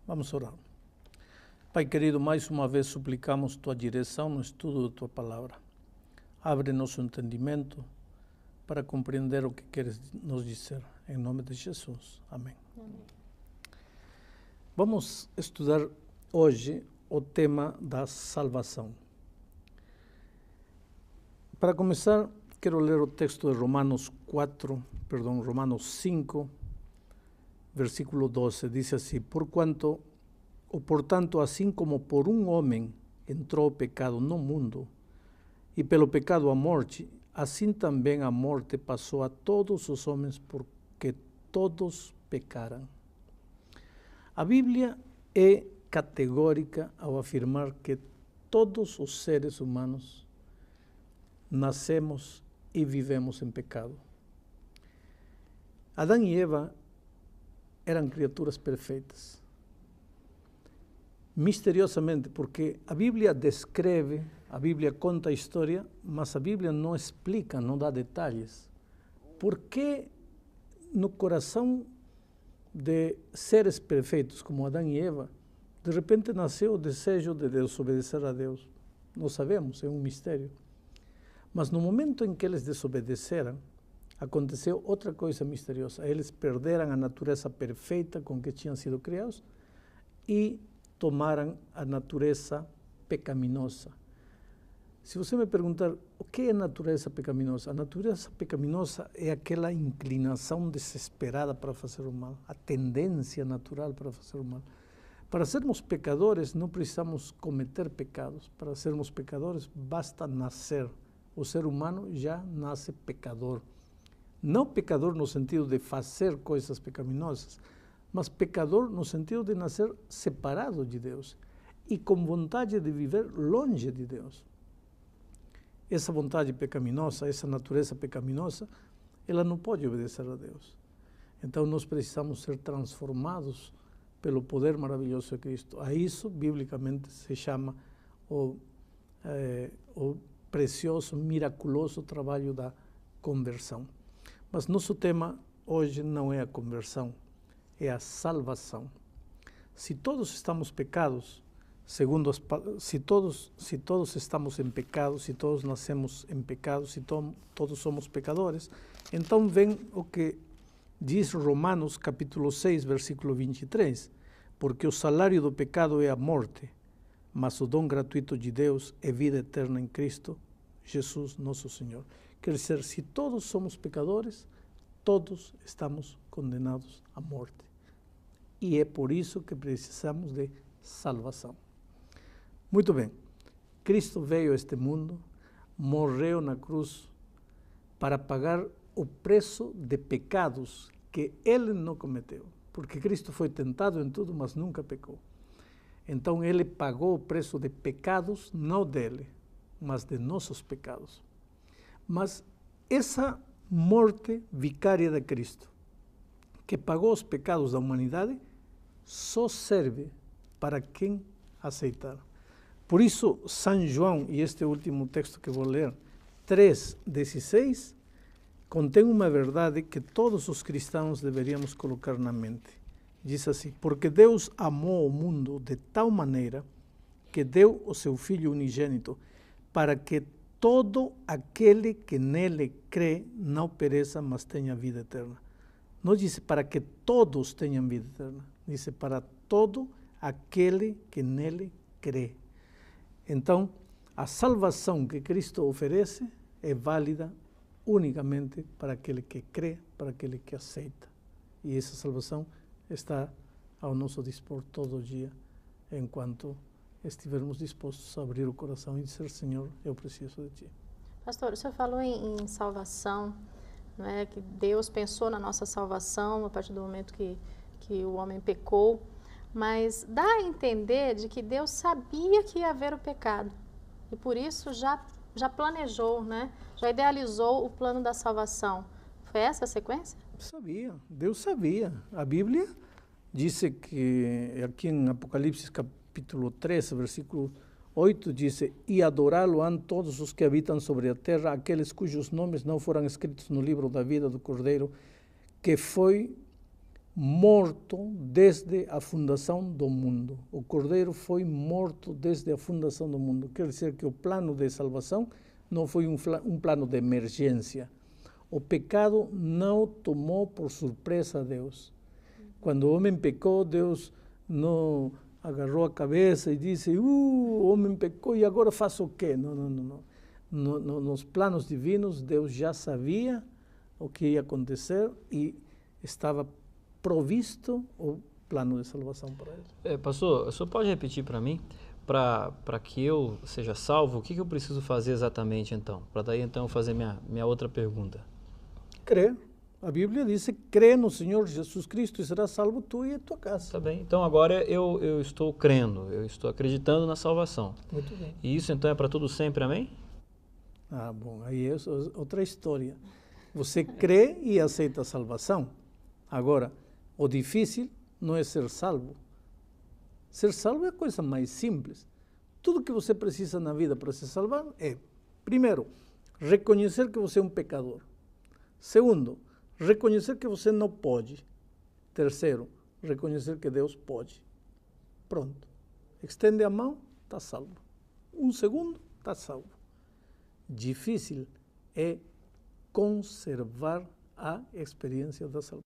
Vamos orar. Pai querido, mais uma vez suplicamos Tua direção no estudo da Tua Palavra. Abre nosso entendimento para compreender o que queres nos dizer. Em nome de Jesus. Amém. Amém. Vamos estudar hoje o tema da salvação. Para começar, quero ler o texto de Romanos 5, versículo 12. Diz assim: Portanto, assim como por um homem entrou o pecado no mundo, e pelo pecado a morte, assim também a morte passou a todos os homens, porque todos pecaram. A Bíblia é categórica ao afirmar que todos os seres humanos nascemos e vivemos em pecado. Adão e Eva eram criaturas perfeitas. Misteriosamente, porque a Bíblia descreve, a Bíblia conta a história, mas a Bíblia não explica, não dá detalhes. Por que no coração de seres perfeitos como Adão e Eva, de repente nasceu o desejo de desobedecer a Deus? Não sabemos, é um mistério. Mas no momento em que eles desobedeceram, aconteceu outra coisa misteriosa. Eles perderam a natureza perfeita com que tinham sido criados e tomaram a natureza pecaminosa. Se você me perguntar o que é natureza pecaminosa, a natureza pecaminosa é aquela inclinação desesperada para fazer o mal, a tendência natural para fazer o mal. Para sermos pecadores não precisamos cometer pecados. Para sermos pecadores basta nascer. O ser humano já nasce pecador. Não pecador no sentido de fazer coisas pecaminosas, mas pecador no sentido de nascer separado de Deus e com vontade de viver longe de Deus. Essa vontade pecaminosa, essa natureza pecaminosa, ela não pode obedecer a Deus. Então nós precisamos ser transformados pelo poder maravilhoso de Cristo. A isso, biblicamente, se chama o precioso, miraculoso trabalho da conversão. Mas nosso tema hoje não é a conversão, é a salvação. Se todos estamos pecados, se todos estamos em pecado, se todos nascemos em pecado, se todos somos pecadores, então vem o que diz Romanos capítulo 6, versículo 23, porque o salário do pecado é a morte, mas o dom gratuito de Deus é vida eterna em Cristo Jesus nosso Senhor. Quer dizer, se todos somos pecadores, todos estamos condenados à morte. E é por isso que precisamos de salvação. Muito bem, Cristo veio a este mundo, morreu na cruz para pagar o preço de pecados que Ele não cometeu. Porque Cristo foi tentado em tudo, mas nunca pecou. Então Ele pagou o preço de pecados, não dele, mas de nossos pecados. Mas essa morte vicária de Cristo, que pagou os pecados da humanidade, só serve para quem aceitar. Por isso, São João, e este último texto que vou ler, 3,16, contém uma verdade que todos os cristãos deveríamos colocar na mente. Diz assim: porque Deus amou o mundo de tal maneira que deu o seu Filho unigênito, para que todo aquele que nele crê não pereça, mas tenha vida eterna. Não diz para que todos tenham vida eterna, diz para todo aquele que nele crê. Então, a salvação que Cristo oferece é válida unicamente para aquele que crê, para aquele que aceita. E essa salvação está ao nosso dispor todo dia, enquanto estivermos dispostos a abrir o coração e dizer: Senhor, eu preciso de Ti. Pastor, o senhor falou em salvação, não é? Que Deus pensou na nossa salvação a partir do momento que o homem pecou, mas dá a entender de que Deus sabia que ia haver o pecado e por isso já planejou, né? Já idealizou o plano da salvação. Foi essa a sequência? Sabia, Deus sabia. A Bíblia diz que aqui em Apocalipse capítulo 3, versículo 8, diz: e adorá-lo han todos os que habitam sobre a terra, aqueles cujos nomes não foram escritos no livro da vida do Cordeiro, que foi morto desde a fundação do mundo. O Cordeiro foi morto desde a fundação do mundo. Quer dizer que o plano de salvação não foi um plano de emergência. O pecado não tomou por surpresa a Deus. Quando o homem pecou, Deus não agarrou a cabeça e disse, o homem pecou e agora faço o quê? Não. Nos planos divinos, Deus já sabia o que ia acontecer e estava provisto o plano de salvação para ele. Pastor, o senhor pode repetir para mim, para que eu seja salvo, o que eu preciso fazer exatamente então? Para daí então eu fazer minha outra pergunta. Crer. A Bíblia diz, crê no Senhor Jesus Cristo e será salvo tu e a tua casa. Tá bem, então agora eu estou crendo, eu estou acreditando na salvação. Muito bem. E isso então é para tudo sempre, amém? Ah, bom, aí é outra história. Você crê e aceita a salvação. Agora, o difícil não é ser salvo. Ser salvo é a coisa mais simples. Tudo que você precisa na vida para se salvar é, primeiro, reconhecer que você é um pecador. Segundo, reconhecer que você não pode. Terceiro, reconhecer que Deus pode. Pronto. Estende a mão, está salvo. Um segundo, está salvo. Difícil é conservar a experiência da salvação.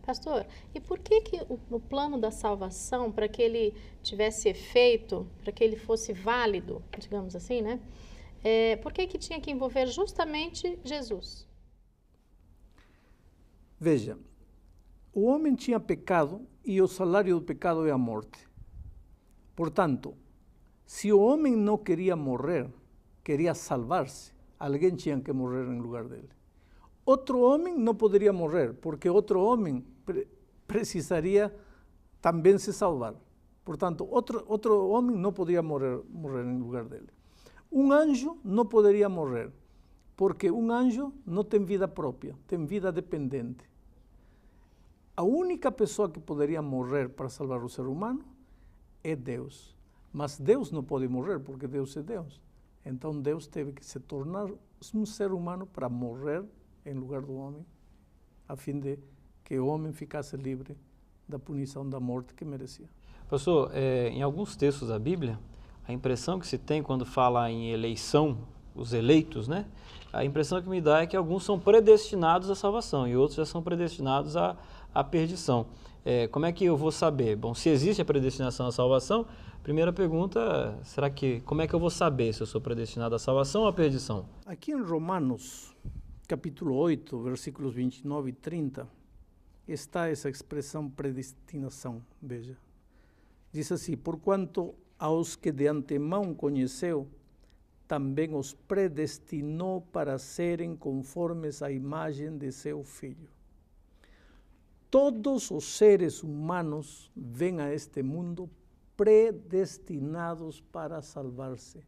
Pastor, e por que o plano da salvação, para que ele tivesse efeito, para que ele fosse válido, digamos assim, né? Por que tinha que envolver justamente Jesus? Veja, o homem tinha pecado e o salário do pecado é a morte. Portanto, se o homem não queria morrer, queria salvar-se, alguém tinha que morrer em lugar dele. Outro homem não poderia morrer, porque outro homem precisaria também se salvar. Portanto, outro homem não poderia morrer em lugar dele. Um anjo não poderia morrer, porque um anjo não tem vida própria, tem vida dependente. A única pessoa que poderia morrer para salvar o ser humano é Deus. Mas Deus não pode morrer, porque Deus é Deus. Então Deus teve que se tornar um ser humano para morrer em lugar do homem, a fim de que o homem ficasse livre da punição da morte que merecia. Pastor, em alguns textos da Bíblia, a impressão que se tem quando fala em eleição, os eleitos, né? A impressão que me dá é que alguns são predestinados à salvação e outros já são predestinados à perdição. Como é que eu vou saber? Bom, se existe a predestinação à salvação, primeira pergunta, como é que eu vou saber se eu sou predestinado à salvação ou à perdição? Aqui em Romanos, capítulo 8, versículos 29 e 30, está essa expressão predestinação, veja. Diz assim, porquanto aos que de antemão conheceu, também os predestinou para serem conformes à imagem de seu Filho. Todos os seres humanos vêm a este mundo predestinados para salvar-se,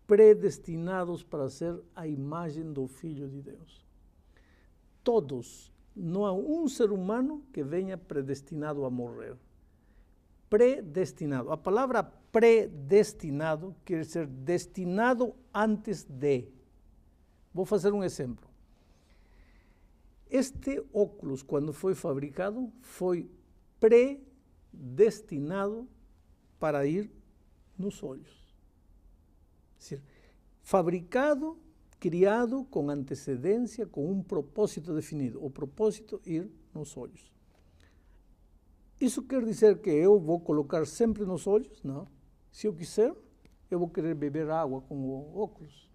predestinados para ser a imagem do Filho de Deus. Todos, não há um ser humano que venha predestinado a morrer. Predestinado. A palavra predestinado quer dizer destinado antes de. Vou fazer um exemplo. Este óculos, quando foi fabricado, foi predestinado para ir nos olhos. É dizer, fabricado, criado com antecedência, com um propósito definido. O propósito é ir nos olhos. Isso quer dizer que eu vou colocar sempre nos olhos? Não. Se eu quiser, eu vou querer beber água com o óculos.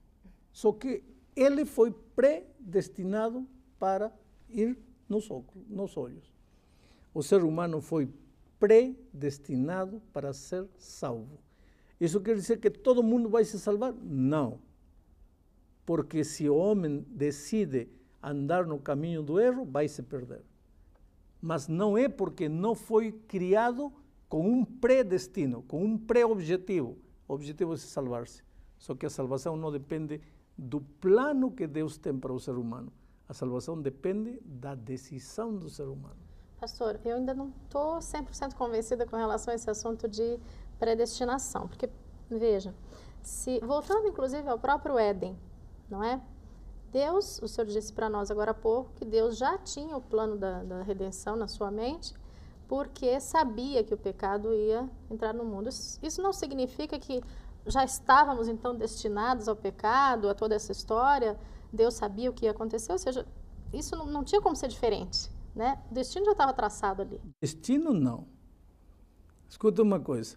Só que ele foi predestinado para ir nos olhos. O ser humano foi predestinado para ser salvo. Isso quer dizer que todo mundo vai se salvar? Não. Porque se o homem decide andar no caminho do erro, vai se perder. Mas não é porque não foi criado com um predestino, com um pré-objetivo. O objetivo é se salvar-se. Só que a salvação não depende do plano que Deus tem para o ser humano. A salvação depende da decisão do ser humano. Pastor, eu ainda não estou 100% convencida com relação a esse assunto de predestinação. Porque, veja, voltando inclusive ao próprio Éden, não é? Deus, o Senhor disse para nós agora há pouco, que Deus já tinha o plano da redenção na sua mente, porque sabia que o pecado ia entrar no mundo. Isso não significa que já estávamos, então, destinados ao pecado, a toda essa história. Deus sabia o que ia acontecer, ou seja, isso não tinha como ser diferente, né? O destino já estava traçado ali. Destino, não. Escuta uma coisa.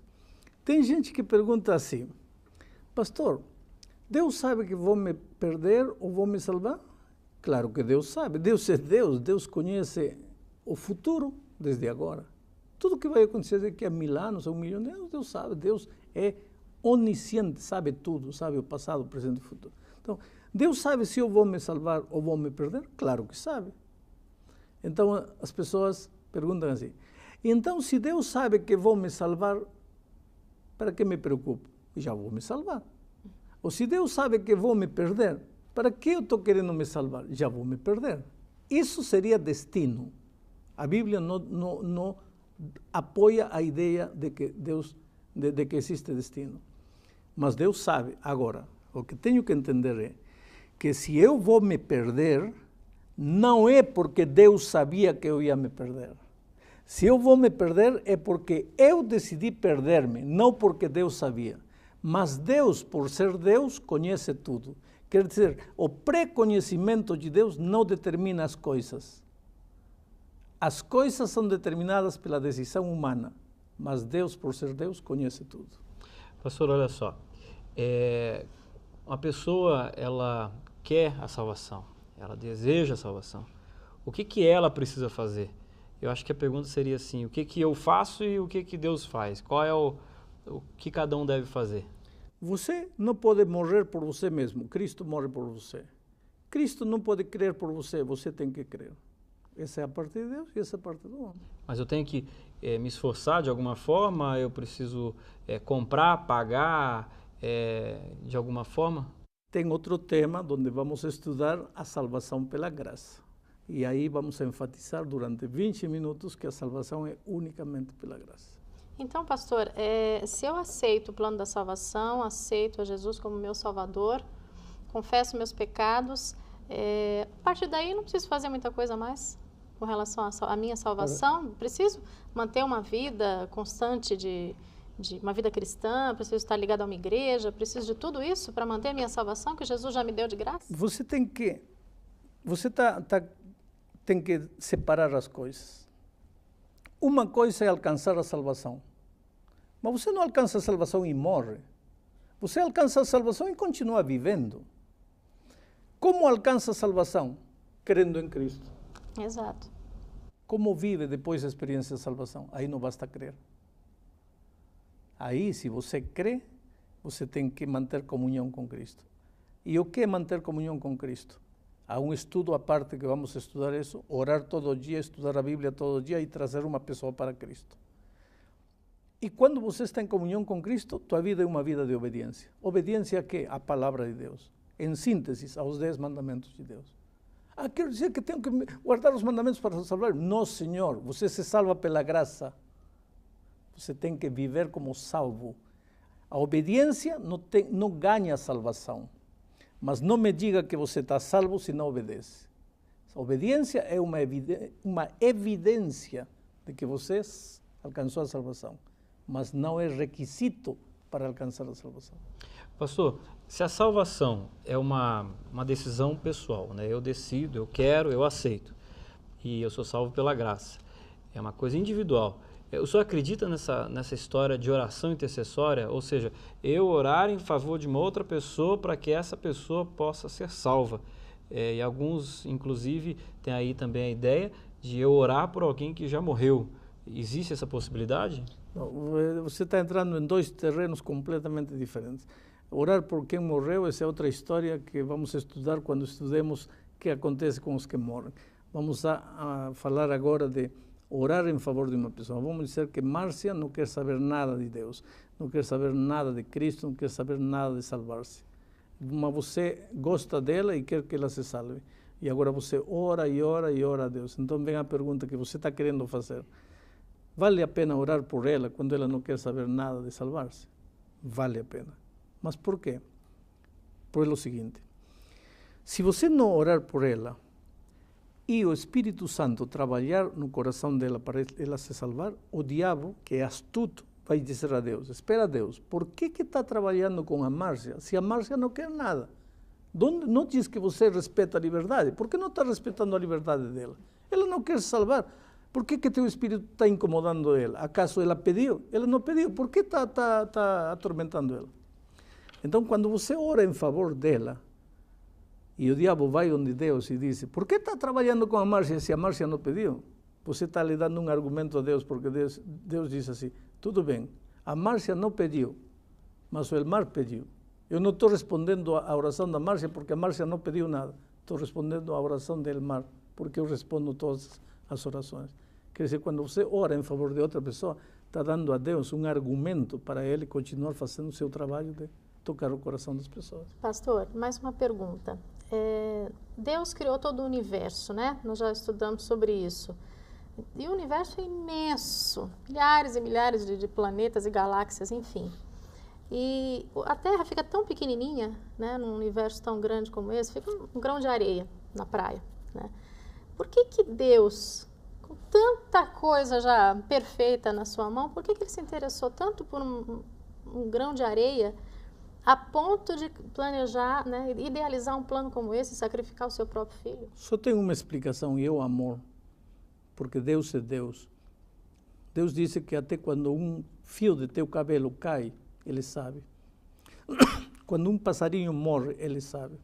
Tem gente que pergunta assim, pastor, Deus sabe que vou me perder ou vou me salvar? Claro que Deus sabe. Deus é Deus. Deus conhece o futuro desde agora. Tudo que vai acontecer daqui a 1000 anos, a 1 milhão de anos, Deus sabe. Deus é onisciente, sabe tudo, sabe o passado, o presente e o futuro. Então, Deus sabe se eu vou me salvar ou vou me perder? Claro que sabe. Então, as pessoas perguntam assim, então, se Deus sabe que vou me salvar, para que me preocupo? Já vou me salvar. Ou se Deus sabe que vou me perder, para que eu estou querendo me salvar? Já vou me perder. Isso seria destino. A Bíblia não apoia a ideia de que de que existe destino. Mas Deus sabe. Agora, o que tenho que entender é que se eu vou me perder, não é porque Deus sabia que eu ia me perder. Se eu vou me perder é porque eu decidi perder-me, não porque Deus sabia. Mas Deus, por ser Deus, conhece tudo. Quer dizer, o pré-conhecimento de Deus não determina as coisas. As coisas são determinadas pela decisão humana, mas Deus, por ser Deus, conhece tudo. Pastor, olha só, uma pessoa, ela quer a salvação, ela deseja a salvação. O que ela precisa fazer? Eu acho que a pergunta seria assim, o que eu faço e o que Deus faz? Qual é o que cada um deve fazer? Você não pode morrer por você mesmo, Cristo morre por você. Cristo não pode crer por você, você tem que crer. Essa é a parte de Deus e essa é a parte do homem. Mas eu tenho que me esforçar de alguma forma? Eu preciso comprar, pagar de alguma forma? Tem outro tema onde vamos estudar a salvação pela graça. E aí vamos enfatizar durante 20 minutos que a salvação é unicamente pela graça. Então, pastor, se eu aceito o plano da salvação, aceito a Jesus como meu Salvador, confesso meus pecados, a partir daí não preciso fazer muita coisa mais com relação à minha salvação? Preciso manter uma vida constante de uma vida cristã, preciso estar ligado a uma igreja, preciso de tudo isso para manter a minha salvação que Jesus já me deu de graça? Você tem que separar as coisas. Uma coisa é alcançar a salvação, mas você não alcança a salvação e morre. Você alcança a salvação e continua vivendo. Como alcança a salvação? Crendo em Cristo. Exato. Como vive depois da experiência de salvação? Aí não basta crer. Aí, se você crê, você tem que manter comunhão com Cristo. E o que é manter comunhão com Cristo? Há um estudo à parte que vamos estudar isso, orar todo dia, estudar a Bíblia todo dia e trazer uma pessoa para Cristo. E quando você está em comunhão com Cristo, tua vida é uma vida de obediência. Obediência a quê? A palavra de Deus. Em síntese, aos 10 mandamentos de Deus. Quero dizer que tenho que guardar os mandamentos para salvar? Não, Senhor. Você se salva pela graça. Você tem que viver como salvo. A obediência não ganha a salvação. Mas não me diga que você está salvo se não obedece. A obediência é uma evidência de que você alcançou a salvação. Mas não é requisito para alcançar a salvação. Pastor, se a salvação é uma decisão pessoal, né? Eu decido, eu quero, eu aceito. E eu sou salvo pela graça. É uma coisa individual. O senhor acredita nessa história de oração intercessória? Ou seja, eu orar em favor de uma outra pessoa para que essa pessoa possa ser salva. E alguns, inclusive, têm aí também a ideia de eu orar por alguém que já morreu. Existe essa possibilidade? Não, você está entrando em 2 terrenos completamente diferentes. Orar por quem morreu, essa é outra história que vamos estudar quando estudemos o que acontece com os que morrem. Vamos a falar agora de orar em favor de uma pessoa. Vamos dizer que Márcia não quer saber nada de Deus, não quer saber nada de Cristo, não quer saber nada de salvar-se. Mas você gosta dela e quer que ela se salve. E agora você ora e ora e ora a Deus. Então vem a pergunta que você está querendo fazer. Vale a pena orar por ela quando ela não quer saber nada de salvar-se? Vale a pena. Mas por quê? Por o seguinte. Se você não orar por ela e o Espírito Santo trabalhar no coração dela para ela se salvar, o diabo, que é astuto, vai dizer a Deus, espera Deus, por que está trabalhando com a Márcia se a Márcia não quer nada? Não diz que você respeita a liberdade, por que não está respeitando a liberdade dela? Ela não quer se salvar, por que teu Espírito está incomodando ela? Acaso ela pediu? Ela não pediu, por que está atormentando ela? Então, quando você ora em favor dela, e o diabo vai onde Deus e diz, por que está trabalhando com a Márcia se a Márcia não pediu? Você está lhe dando um argumento a Deus, porque Deus diz assim, tudo bem, a Márcia não pediu, mas o Elmar pediu. Eu não estou respondendo à oração da Márcia, porque a Márcia não pediu nada. Estou respondendo à oração do Elmar, porque eu respondo todas as orações. Quer dizer, quando você ora em favor de outra pessoa, está dando a Deus um argumento para ele continuar fazendo o seu trabalho de tocar o coração das pessoas. Pastor, mais uma pergunta. Deus criou todo o universo, né? Nós já estudamos sobre isso. E o universo é imenso, milhares e milhares de planetas e galáxias, enfim. E a Terra fica tão pequenininha, né, num universo tão grande como esse, fica um grão de areia na praia, né? Por que Deus, com tanta coisa já perfeita na sua mão, por que Ele se interessou tanto por um grão de areia a ponto de planejar, né, idealizar um plano como esse, sacrificar o seu próprio filho? Só tem uma explicação, e é o amor. Porque Deus é Deus. Deus disse que até quando um fio de teu cabelo cai, Ele sabe. Quando um passarinho morre, Ele sabe.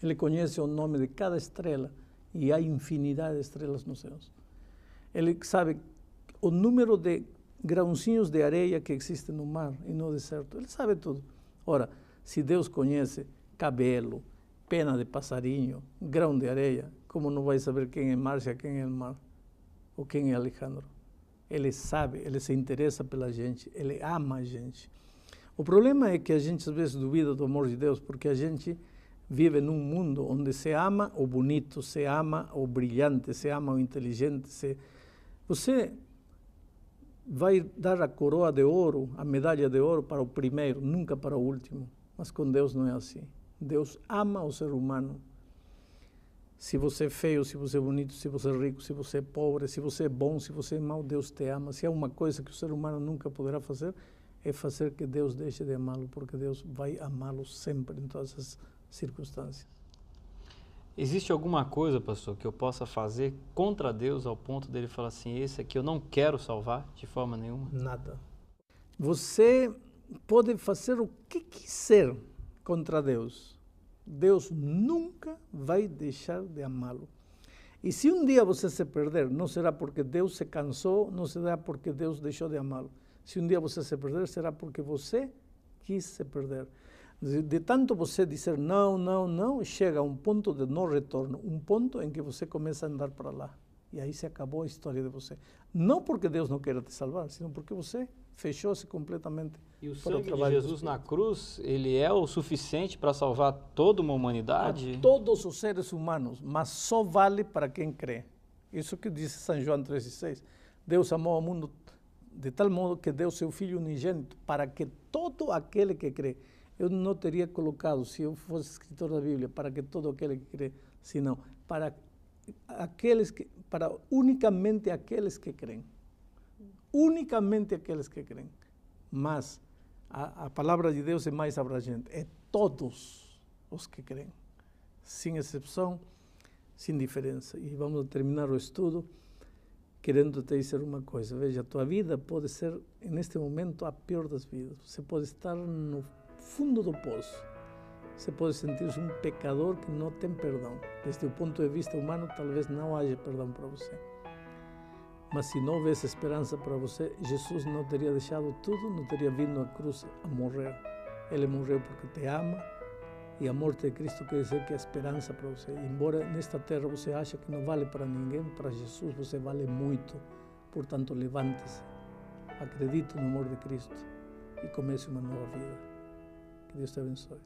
Ele conhece o nome de cada estrela e há infinidade de estrelas nos céus. Ele sabe o número de grãozinhos de areia que existem no mar e no deserto. Ele sabe tudo. Ora, se Deus conhece cabelo, pena de passarinho, grão de areia, como não vai saber quem é Márcia, quem é Elmar, ou quem é Alejandro? Ele sabe, ele se interessa pela gente, ele ama a gente. O problema é que a gente às vezes duvida do amor de Deus, porque a gente vive num mundo onde se ama o bonito, se ama o brilhante, se ama o inteligente. Você vai dar a coroa de ouro, a medalha de ouro para o primeiro, nunca para o último. Mas com Deus não é assim. Deus ama o ser humano. Se você é feio, se você é bonito, se você é rico, se você é pobre, se você é bom, se você é mau, Deus te ama. Se há uma coisa que o ser humano nunca poderá fazer, é fazer que Deus deixe de amá-lo, porque Deus vai amá-lo sempre, em todas as circunstâncias. Existe alguma coisa, pastor, que eu possa fazer contra Deus ao ponto dele falar assim, esse aqui eu não quero salvar de forma nenhuma? Nada. Você pode fazer o que quiser contra Deus. Deus nunca vai deixar de amá-lo. E se um dia você se perder, não será porque Deus se cansou, não será porque Deus deixou de amá-lo. Se um dia você se perder, será porque você quis se perder. De tanto você dizer não, não, não, chega a um ponto de não retorno, um ponto em que você começa a andar para lá. E aí se acabou a história de você. Não porque Deus não queira te salvar, senão porque você fechou-se completamente. E o sangue de Jesus na cruz, ele é o suficiente para salvar toda uma humanidade? A todos os seres humanos, mas só vale para quem crê. Isso que diz São João 3,6. Deus amou o mundo de tal modo que deu seu Filho unigênito para que todo aquele que crê. Eu não teria colocado, se eu fosse escritor da Bíblia, para que todo aquele que crê, senão para unicamente aqueles que creem. Unicamente aqueles que creem. Mas a palavra de Deus é mais abrangente. É todos os que creem. Sem exceção, sem diferença. E vamos terminar o estudo querendo te dizer uma coisa. Veja, a tua vida pode ser, neste momento, a pior das vidas. Você pode estar no fundo do poço. Você pode sentir-se um pecador que não tem perdão. Desde o ponto de vista humano, talvez não haja perdão para você. Mas se não houvesse esperança para você, Jesus não teria deixado tudo, não teria vindo à cruz a morrer. Ele morreu porque te ama, e a morte de Cristo quer dizer que é esperança para você. Embora nesta terra você ache que não vale para ninguém, para Jesus você vale muito. Portanto, levante-se, acredite no amor de Cristo e comece uma nova vida. Que Deus te abençoe.